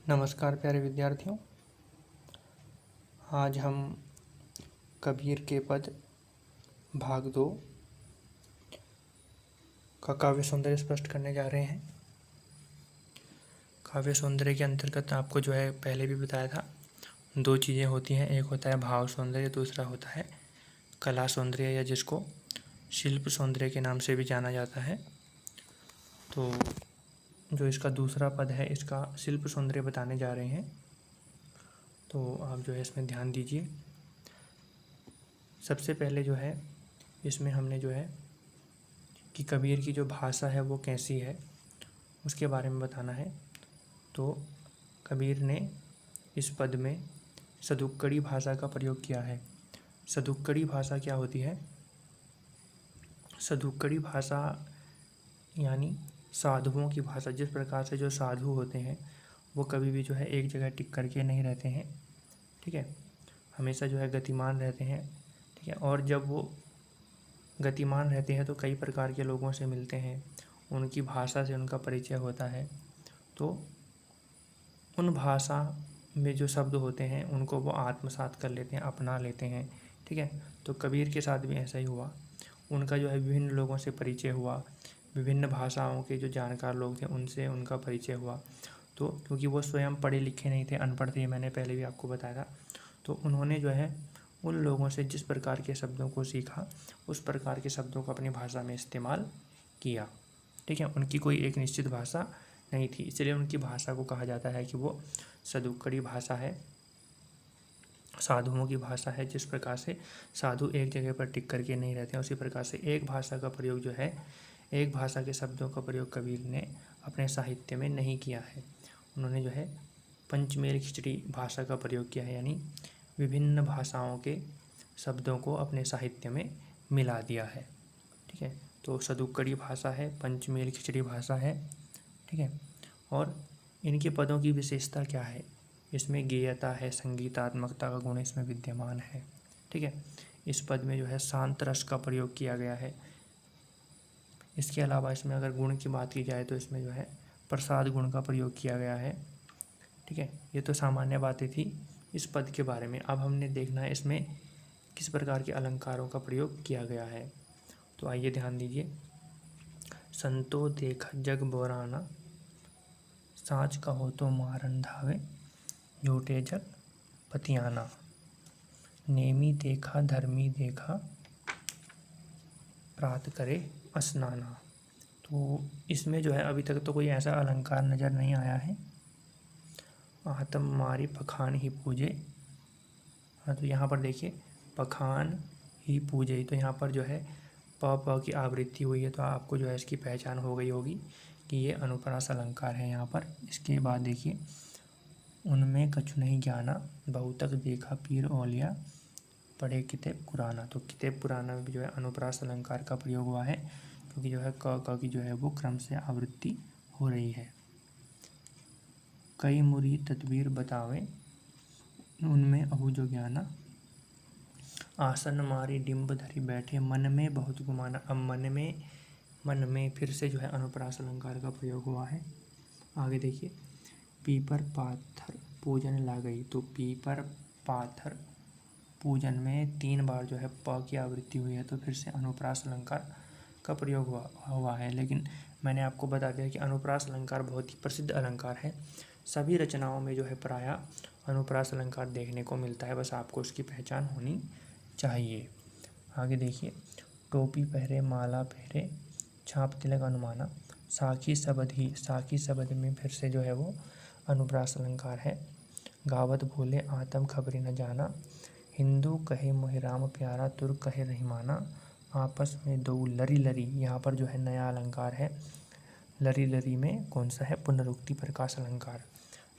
नमस्कार प्यारे विद्यार्थियों। आज हम कबीर के पद भाग 2 का काव्य सौंदर्य स्पष्ट करने जा रहे हैं। काव्य सौंदर्य के अंतर्गत आपको पहले भी बताया था, दो चीज़ें होती हैं। एक होता है भाव सौंदर्य, दूसरा होता है कला सौंदर्य, या जिसको शिल्प सौंदर्य के नाम से भी जाना जाता है। तो जो इसका दूसरा पद है, इसका शिल्प सौंदर्य बताने जा रहे हैं। तो आप इसमें ध्यान दीजिए। सबसे पहले इसमें हमने कि कबीर की जो भाषा है वो कैसी है, उसके बारे में बताना है। तो कबीर ने इस पद में सदुक्कड़ी भाषा का प्रयोग किया है। सदुक्कड़ी भाषा क्या होती है? सदुक्कड़ी भाषा यानी साधुओं की भाषा। जिस प्रकार से जो साधु होते हैं वो कभी भी एक जगह टिक करके नहीं रहते हैं, ठीक है, हमेशा गतिमान रहते हैं, ठीक है। और जब वो गतिमान रहते हैं तो कई प्रकार के लोगों से मिलते हैं, उनकी भाषा से उनका परिचय होता है। तो उन भाषा में जो शब्द होते हैं उनको वो आत्मसात कर लेते हैं, अपना लेते हैं, ठीक है। तो कबीर के साथ भी ऐसा ही हुआ। उनका विभिन्न लोगों से परिचय हुआ, विभिन्न भाषाओं के जो जानकार लोग थे उनसे उनका परिचय हुआ। तो क्योंकि वो स्वयं पढ़े लिखे नहीं थे, अनपढ़ थे, मैंने पहले भी आपको बताया था। तो उन्होंने उन लोगों से जिस प्रकार के शब्दों को सीखा उस प्रकार के शब्दों को अपनी भाषा में इस्तेमाल किया, ठीक है। उनकी कोई एक निश्चित भाषा नहीं थी, इसलिए उनकी भाषा को कहा जाता है कि वो सदुक्कड़ी भाषा है, साधुओं की भाषा है। जिस प्रकार से साधु एक जगह पर टिक करके नहीं रहते हैं, उसी प्रकार से एक भाषा का प्रयोग एक भाषा के शब्दों का प्रयोग कबीर ने अपने साहित्य में नहीं किया है। उन्होंने पंचमेल खिचड़ी भाषा का प्रयोग किया है, यानी विभिन्न भाषाओं के शब्दों को अपने साहित्य में मिला दिया है, ठीक है। तो सदुक्कड़ी भाषा है, पंचमेल खिचड़ी भाषा है, ठीक है। और इनके पदों की विशेषता क्या है? इसमें गेयता है, संगीतात्मकता का गुण इसमें विद्यमान है, ठीक है। इस पद में शांत रस का प्रयोग किया गया है। इसके अलावा इसमें अगर गुण की बात की जाए तो इसमें प्रसाद गुण का प्रयोग किया गया है, ठीक है। ये तो सामान्य बातें थी इस पद के बारे में। अब हमने देखना है इसमें किस प्रकार के अलंकारों का प्रयोग किया गया है। तो आइए ध्यान दीजिए। संतो देखा जग बोराना, साँच कहो तो मारन धावे, झूठे जग पतियाना, नेमी देखा धर्मी देखा, प्रात करे स्नाना। तो इसमें अभी तक तो कोई ऐसा अलंकार नज़र नहीं आया है। आतम मारी पखान ही पूजे। हाँ, तो यहाँ पर देखिए पखान ही पूजे, तो यहाँ पर प की आवृत्ति हुई है। तो आपको इसकी पहचान हो गई होगी कि ये अनुप्रास अलंकार है यहाँ पर। इसके बाद देखिए, उनमें कछु नहीं ज्ञाना, बहुतक देखा पीर औलिया, पढ़े किताब पुराना। तो किताब पुराना में भी अनुप्रास अलंकार का प्रयोग हुआ है, क्योंकि क की वो क्रम से आवृत्ति हो रही है। कई मुरी तदबीर बतावे, उनमें अहू जो ज्ञाना, आसन मारी डिम्ब धरी बैठे, मन में बहुत गुमाना। अब मन में फिर से अनुप्रास अलंकार का प्रयोग हुआ है। आगे देखिए, पीपर पाथर पूजन ला गई। तो पीपर पाथर पूजन में 3 बार प की आवृत्ति हुई है, तो फिर से अनुप्रास अलंकार का प्रयोग हुआ है। लेकिन मैंने आपको बता दिया कि अनुप्रास अलंकार बहुत ही प्रसिद्ध अलंकार है। सभी रचनाओं में प्रायः अनुप्रास अलंकार देखने को मिलता है, बस आपको उसकी पहचान होनी चाहिए। आगे देखिए, टोपी पहरे माला पहरे, छाप तिलक अनुमाना, साखी शब्द ही। साखी शब्द में फिर से वो अनुप्रास अलंकार है। गावत भूले आतम खबरी न जाना, हिंदू कहे मोहि राम प्यारा, तुर्क कहे रहीमाना, आपस में दो लरी लरी। यहाँ पर नया अलंकार है। लरी लरी में कौन सा है? पुनरुक्ति प्रकाश अलंकार।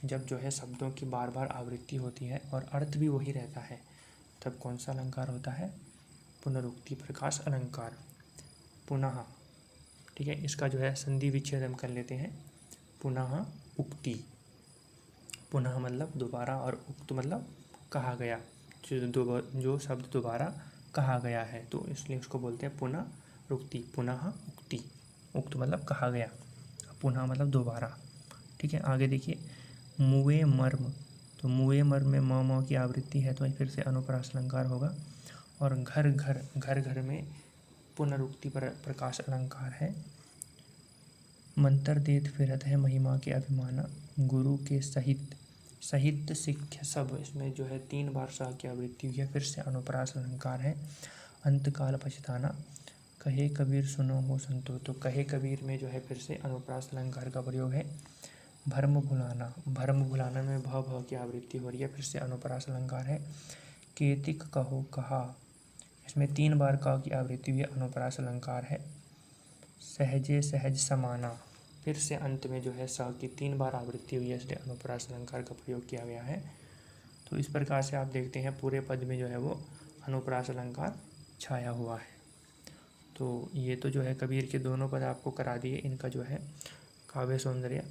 जब शब्दों की बार बार आवृत्ति होती है और अर्थ भी वही रहता है, तब कौन सा अलंकार होता है? पुनरुक्ति प्रकाश अलंकार। पुनः, ठीक है, इसका संधि विच्छेद हम कर लेते हैं। पुनः उक्ति, पुनः मतलब दोबारा और उक्त मतलब कहा गया, जो शब्द दोबारा कहा गया है, तो इसलिए उसको बोलते हैं पुनरुक्ति। पुनः उक्ति, उक्त मतलब कहा गया, पुनः मतलब दोबारा, ठीक है। आगे देखिए, मुए मर्म, तो मुए मर्म में म की आवृत्ति है तो फिर से अनुप्रास अलंकार होगा। और घर घर, घर घर में पुनरुक्ति पर प्रकाश अलंकार है। मंत्र देत फिरत है महिमा के अभिमाना, गुरु के सहित, सहित सिक्ख सब, इसमें जो है 3 बार सा की आवृत्ति हुई है, फिर से अनुप्रास अलंकार है। अंतकाल पछताना, कहे कबीर सुनो हो संतो, तो कहे कबीर में जो है फिर से अनुप्रास अलंकार का प्रयोग है। भर्म भुलाना, भर्म भुलाना में भ की आवृत्ति हो रही है, फिर से अनुप्रास अलंकार है। केतिक कहो कहा, इसमें 3 बार का की आवृत्ति हुई है, अनुप्रास अलंकार है। सहजे सहज समाना, फिर से अंत में जो है स की 3 बार आवृत्ति हुई है, इसलिए अनुप्रास अलंकार का प्रयोग किया गया है। तो इस प्रकार से आप देखते हैं पूरे पद में जो है वो अनुप्रास अलंकार छाया हुआ है। तो ये तो जो है कबीर के दोनों पद आपको करा दिए। इनका जो है काव्य सौंदर्य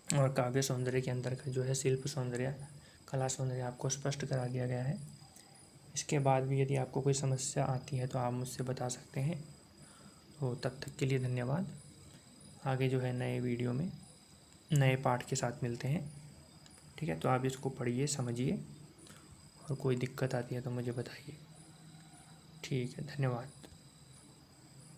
और काव्य सौंदर्य के अंदर का जो है शिल्प सौंदर्य, कला सौंदर्य आपको स्पष्ट करा दिया गया है। इसके बाद भी यदि आपको कोई समस्या आती है तो आप मुझसे बता सकते हैं। तो तब तक के लिए धन्यवाद। आगे जो है नए वीडियो में नए पाठ के साथ मिलते हैं। ठीक है, तो आप इसको पढ़िए, समझिए, और कोई दिक्कत आती है तो मुझे बताइए। ठीक है, धन्यवाद।